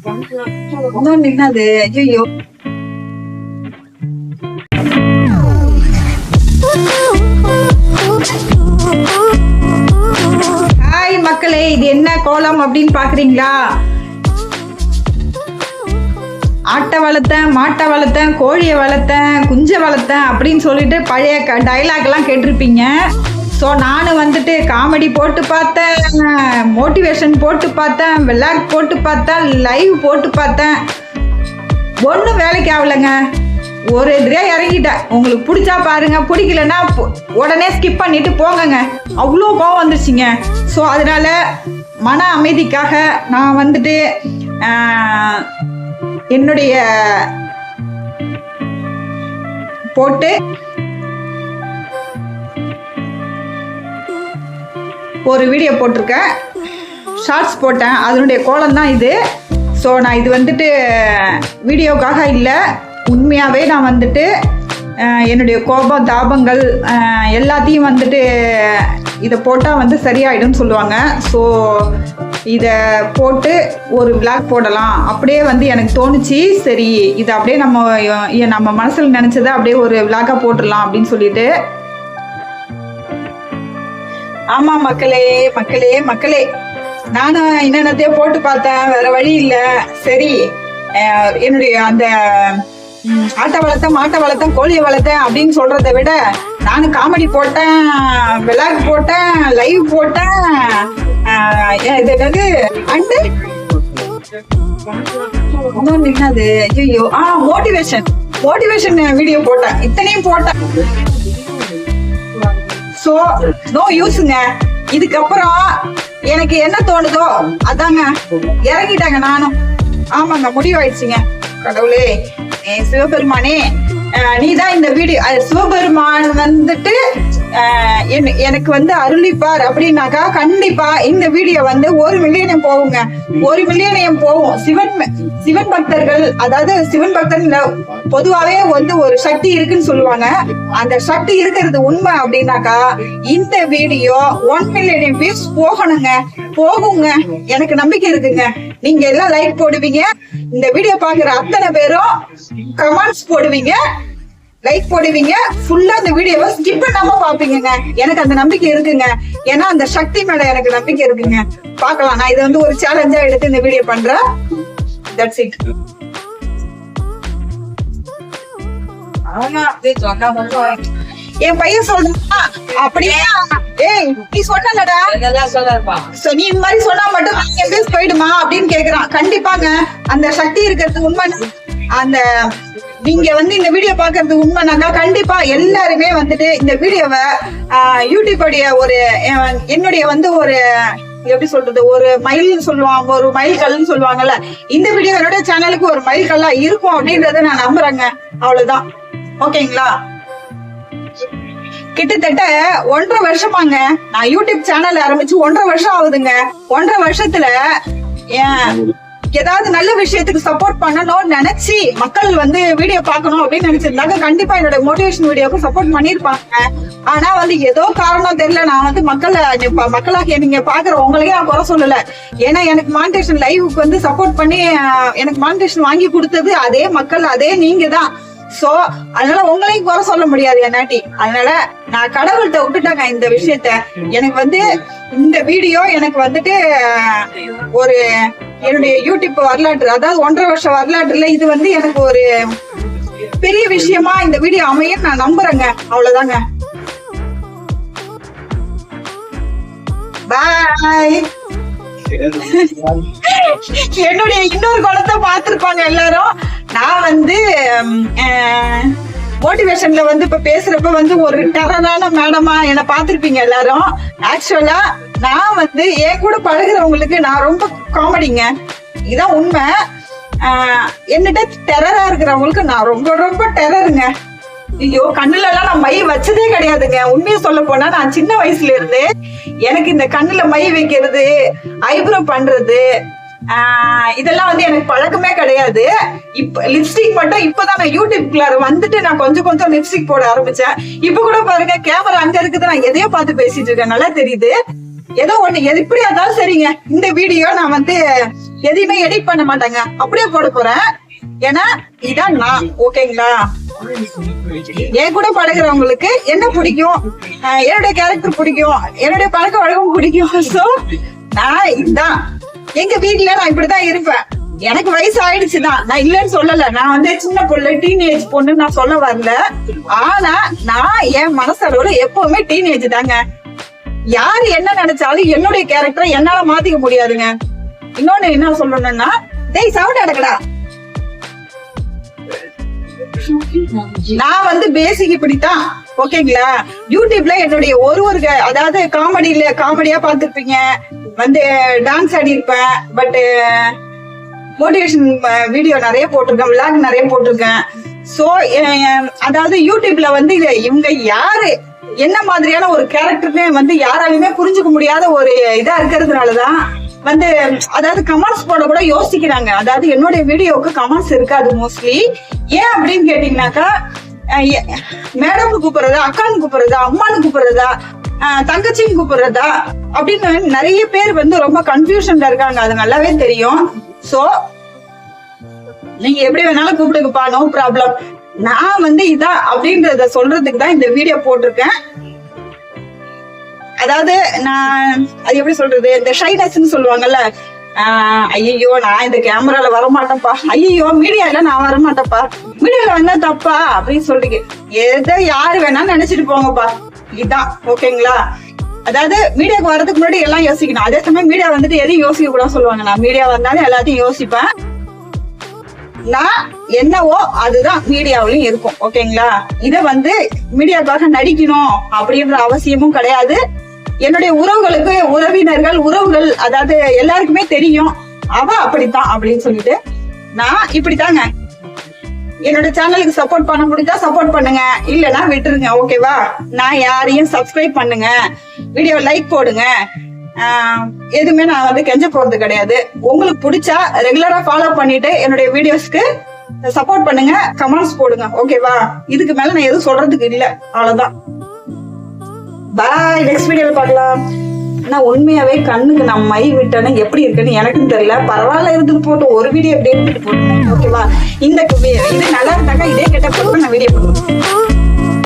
என்னது ஐயோ. ஹாய் மக்களே, இது என்ன கோலம் அப்படின்னு பாக்குறீங்களா? ஆட்டை வளர்த்தேன், மாட்டை வளர்த்தேன், கோழியை வளர்த்தேன், குஞ்சை வளர்த்தேன் அப்படின்னு சொல்லிட்டு பழைய டைலாக் எல்லாம் கேட்டிருப்பீங்க. ஸோ நானும் வந்துட்டு காமெடி போட்டு பார்த்தேன், மோட்டிவேஷன் போட்டு பார்த்தேன், விளாக் போட்டு பார்த்தேன், லைவ் போட்டு பார்த்தேன். ஒன்றும் வேலைக்கு ஆகலைங்க. ஒரு எதிரியாக இறங்கிட்டேன். உங்களுக்கு பிடிச்சா பாருங்க, பிடிக்கலன்னா உடனே ஸ்கிப் பண்ணிட்டு போங்கங்க. அவ்வளோ கோவம் வந்துருச்சுங்க. ஸோ அதனால மன அமைதிக்காக நான் வந்துட்டு என்னுடைய போட்டு ஒரு வீடியோ போட்டிருக்கேன், ஷார்ட்ஸ் போட்டேன். அதனுடைய கோலம் தான் இது. ஸோ நான் இது வந்துட்டு வீடியோக்காக இல்லை, உண்மையாகவே நான் வந்துட்டு என்னுடைய கோபம் தாபங்கள் எல்லாத்தையும் வந்துட்டு இதை போட்டால் வந்து சரியாயிடும்னு சொல்லுவாங்க. ஸோ இதை போட்டு ஒரு விளாக் போடலாம் அப்படியே வந்து எனக்கு தோணுச்சு. சரி, இதை அப்படியே நம்ம மனசில் நினச்சதை அப்படியே ஒரு விளாக்காக போட்டுடலாம் அப்படின்னு சொல்லிட்டு. ஆமாம் மக்களே மக்களே மக்களே, நானும் என்னென்னத்தையோ போட்டு பார்த்தேன், வேற வழி இல்லை. சரி, என்னுடைய அந்த ஆட்டை வளர்த்தேன், மாட்டை வளர்த்தேன், கோழியை வளர்த்தேன் அப்படின்னு சொல்றதை விட நானும் காமெடி போட்டேன், விளாக் போட்டேன், லைவ் போட்டேன், இது என்னது அண்டு என்னது ஐயோ மோட்டிவேஷன் வீடியோ போட்டேன். இத்தனையும் போட்டேன். ஸோ நோ யூஸுங்க. இதுக்கப்புறம் எனக்கு என்ன தோணுதோ அதாங்க, இறங்கிட்டாங்க நானும். ஆமாங்க, முடிவாயிடுச்சுங்க. கடவுளே, சிவபெருமானே, நீதான் இந்த வீடியோ, சிவபெருமான் வந்துட்டு எனக்கு வந்து அருளிப்பார் அப்படின்னாக்கா கண்டிப்பா இந்த வீடியோ வந்து 1 மில்லியன் போகுங்க. 1 மில்லியன் போகும். சிவன் பக்தர்கள், அதாவது சிவன் பக்தர்கள் பொதுவாவே வந்து ஒரு சக்தி இருக்குன்னு சொல்லுவாங்க. அந்த சக்தி இருக்கிறது உண்மை அப்படின்னாக்கா இந்த வீடியோ 1 மில்லியன் வியூஸ் போகுங்க. எனக்கு நம்பிக்கை இருக்குங்க. நீங்க எல்லாம் லைக் போடுவீங்க, இந்த வீடியோ பாக்குற அத்தனை பேரும் கமெண்ட்ஸ் போடுவீங்க, லைக் போடுவீங்க, ஃபுல்லா அந்த வீடியோவை ஸ்கிப் பண்ணாம பாப்பீங்க. எனக்கு அந்த நம்பிக்கை இருக்குங்க. ஏன்னா அந்த சக்தி மேல எனக்கு நம்பிக்கை இருக்குங்க. பாக்கலாம். நான் இதை வந்து ஒரு சேலஞ்சா எடுத்து இந்த வீடியோ பண்றேன். That's it. என் பையன் சொல்றான் அப்படியே, ஏய் நீ சொன்னலடா, நீ இந்த மாதிரி சொன்னா மட்டும் என் பேச போயிடுமா அப்படின்னு கேக்குறான். கண்டிப்பாங்க, அந்த சக்தி இருக்கிறது உண்மை. அந்த நீங்க வந்து இந்த வீடியோ பாக்குறது உண்மைனாக்கா கண்டிப்பா எல்லாருமே வந்துட்டு இந்த வீடியோவை யூடியூபுடைய ஒரு என்னுடைய வந்து ஒரு எப்படி சொல்றது, ஒரு மைல் சொல்லுவாங்க, ஒரு மைல் கல்லுன்னு சொல்லுவாங்கல்ல, இந்த வீடியோ என்னோட சேனலுக்கு ஒரு மைல் கல்லா இருக்கும் அப்படின்றத நான் நம்புறேங்க. அவ்வளவுதான். ஓகேங்களா? கிட்டத்தட்ட 1.5 வருஷமாங்க நான் யூடியூப் சேனல் ஆரம்பிச்சு 1.5 வருஷம் ஆகுதுங்க. 1.5 வருஷத்துல ஏதாவது நல்ல விஷயத்துக்கு சப்போர்ட் பண்ணணும்னு நினைச்சு மக்கள் வந்து வீடியோ பார்க்கணும் அப்படின்னு நினைச்சிருந்தாங்க கண்டிப்பா என்னோட மோட்டிவேஷன் வீடியோக்கு சப்போர்ட் பண்ணிருப்பாங்க. ஆனா வந்து ஏதோ காரணம் தெரியல, நான் வந்து மக்களாக நீங்க பாக்குற உங்களையே நான் குறை சொல்லல. ஏன்னா எனக்கு மானிட்டேஷன் லைவுக்கு வந்து சப்போர்ட் பண்ணி எனக்கு மானிட்டேஷன் வாங்கி கொடுத்தது அதே மக்கள், அதே நீங்க தான். சோ அதனால உங்களையும் குறை சொல்ல முடியாது என்னாட்டி. அதனால நான் கடவுள்கிட்ட விட்டுட்டாங்க இந்த விஷயத்த. எனக்கு வந்து இந்த வீடியோ எனக்கு வந்துட்டு ஒரு என்னுடைய யூடியூப் வரலாற்று, அதாவது 1.5 வருஷ வரலாற்றுல இது வந்து எனக்கு ஒரு பெரிய விஷயமா இந்த வீடியோ அமையும் நான் நம்புறேங்க. அவ்வளவுதாங்க. பாய். என்னுடைய இன்னொரு குணத்தை பார்த்திருப்பாங்க எல்லாரும். நான் வந்து மோட்டிவேஷன்ல வந்து இப்ப பேசுறப்ப வந்து ஒரு டெரரான மேடமா என்ன பார்த்திருப்பீங்க எல்லாரும். ஆக்சுவலா நான் வந்து என் கூட பழகுறவங்களுக்கு நான் ரொம்ப காமெடிங்க, இதான் உண்மை. என்னட்ட டெரரா இருக்கிறவங்களுக்கு நான் ரொம்ப ரொம்ப டெரருங்க. ஐயோ, கண்ணுல எல்லாம் நான் மை வச்சதே கிடையாதுங்க. உண்மையை சொல்ல போனா நான் சின்ன வயசுல இருந்து எனக்கு இந்த கண்ணுல மை வைக்கிறது, ஐப்ரோ பண்றது, இதெல்லாம் வந்து எனக்கு பழக்கமே கிடையாது. இப்ப லிப்ஸ்டிக் மட்டும் இப்பதான் நான் யூடியூப்ல வந்துட்டு நான் கொஞ்சம் லிப்ஸ்டிக் போட ஆரம்பிச்சேன். இப்ப கூட பாருங்க, கேமரா அங்க இருக்குது, நான் எதையோ பார்த்து பேசிட்டு இருக்கேன், நல்லா தெரியுது. ஏதோ ஒண்ணு, எப்படி இருந்தாலும் சரிங்க. இந்த வீடியோ நான் வந்து எதையுமே எடிட் பண்ண மாட்டாங்க, அப்படியே போட போறேன். ஏன்னா இதான் நான். ஓகேங்களா? என் கூட பழகுறவங்களுக்கு என்ன பிடிக்கும், என்னுடைய கேரக்டர் பிடிக்கும், என்னுடைய பழக்க வழக்கம் பிடிக்கும். சோ நான் இதுதான். எங்க வீட்டுல நான் இப்படிதான் இருப்பேன். எனக்கு வயசு ஆயிடுச்சுதான், நான் இல்லன்னு சொல்லல. நான் வந்து சின்ன பொண்ணு, டீனேஜ் பொண்ணு நான் சொல்ல வரல. ஆனா நான் என் மனசளவுல எப்பவுமே டீனேஜ் தாங்க. யாரு என்ன நினைச்சாலும் என்னுடைய கேரக்டரை என்னால மாத்திக்க முடியாதுங்க. இன்னொன்னு என்ன சொல்லணும்னா, டேய் சவுண்ட் அடக்கடா. நான் வந்து பேசிக் இப்படித்தான். ஓகேங்களா? யூடியூப்ல என்னுடைய அதாவது காமெடியா பாத்துருப்பீங்க, வந்து டான்ஸ் ஆடி இருப்பேன். பட் மோட்டிவேஷன் வீடியோ நிறைய போட்டிருக்கேன், விளாக் நிறைய போட்டிருக்கேன். சோ அதாவது யூடியூப்ல வந்து இவங்க யாரு என்ன மாதிரியான ஒரு கேரக்டருமே வந்து யாராலுமே புரிஞ்சுக்க முடியாத ஒரு இதா இருக்கிறதுனாலதான் வந்து அதாவது கமெண்ட்ஸ் போட கூட யோசிக்கிறாங்க. அதாவது என்னுடைய வீடியோவுக்கு கமெண்ட்ஸ் இருக்காது மோஸ்ட்லி. ஏன் அப்படின்னு கேட்டீங்கன்னாக்கா, மேடம் கூப்பிடுறதா, அக்கான்னு கூப்பிடுறதா, அம்மான்னு கூப்பிடுறதா, தங்கச்சின்னு கூப்பிடுறதா அப்படின்னு நிறைய பேர் வந்து ரொம்ப கன்ஃபியூஷன்ல இருக்காங்க. அது நல்லாவே தெரியும். சோ நீங்க எப்படி வேணாலும் கூப்பிடுங்கப்பா, நோ ப்ராப்ளம். நான் வந்து இதான் அப்படின்றத சொல்றதுக்கு தான் இந்த வீடியோ போட்டிருக்கேன். அதாவது நான் அது எப்படி சொல்றது, இந்த ஷைனஸ்ன்னு சொல்லுவாங்கல்ல. ஐயோ நான் இந்த கேமரால வரமாட்டேன்ப்பா, ஐயோ மீடியால நான் வரமாட்டேன்ப்பா, மீடியால வந்தா தப்பா அப்படின்னு சொல்றீங்க. எதை யாரு வேணாலும் நினைச்சிட்டு போங்கப்பா, இதுதான். ஓகேங்களா? அதாவது மீடியாவுக்கு வர்றதுக்கு முன்னாடி எல்லாம் யோசிக்கணும். அதே சமயம் மீடியா வந்துட்டு எதையும் யோசிக்க கூட சொல்லுவாங்க. நான் மீடியா வந்தாலும் எல்லாத்தையும் யோசிப்பேன். நான் என்னவோ அதுதான் மீடியாவிலும் இருக்கும். ஓகேங்களா? இத வந்து மீடியாக்காக நடிக்கணும் அப்படின்ற அவசியமும் கிடையாது. என்னுடைய உறவுகள் அதாவது எல்லாருக்குமே தெரியும் அவ அப்படித்தான் அப்படின்னு சொல்லிட்டு. நான் இப்படித்தாங்க. என்னோட சேனலுக்கு சப்போர்ட் பண்ண முடிஞ்சா சப்போர்ட் பண்ணுங்க, இல்லன்னா விட்டுருங்க. ஓகேவா? நான் யாரையும் சப்ஸ்கிரைப் பண்ணுங்க, வீடியோ லைக் போடுங்க, எதுவுமே நான் வந்து கெஞ்ச போறது கிடையாது. உங்களுக்கு பிடிச்சா ரெகுலரா ஃபாலோ பண்ணிட்டு என்னுடைய வீடியோஸ்க்கு சப்போர்ட் பண்ணுங்க, கமெண்ட்ஸ் போடுங்க. ஓகேவா? இதுக்கு மேல நான் எதுவும் சொல்றதுக்கு இல்ல. அவ்வளவுதான். பாய். நெக்ஸ்ட் வீடியோல பார்க்கலாம். நான் உண்மையாவே கண்ணுக்கு நான் மை விட்டேன்னு எப்படி இருக்குன்னு எனக்கும் தெரியல. பரவாயில்ல, இருந்துட்டு போட்டு ஒரு வீடியோ எப்படி எடுத்துட்டு போட்டுருந்தேன். ஓகேவா? இது நல்லா இருந்தாக்கா இதே கேட்ட போட்டு நான் வீடியோ போடுவேன்.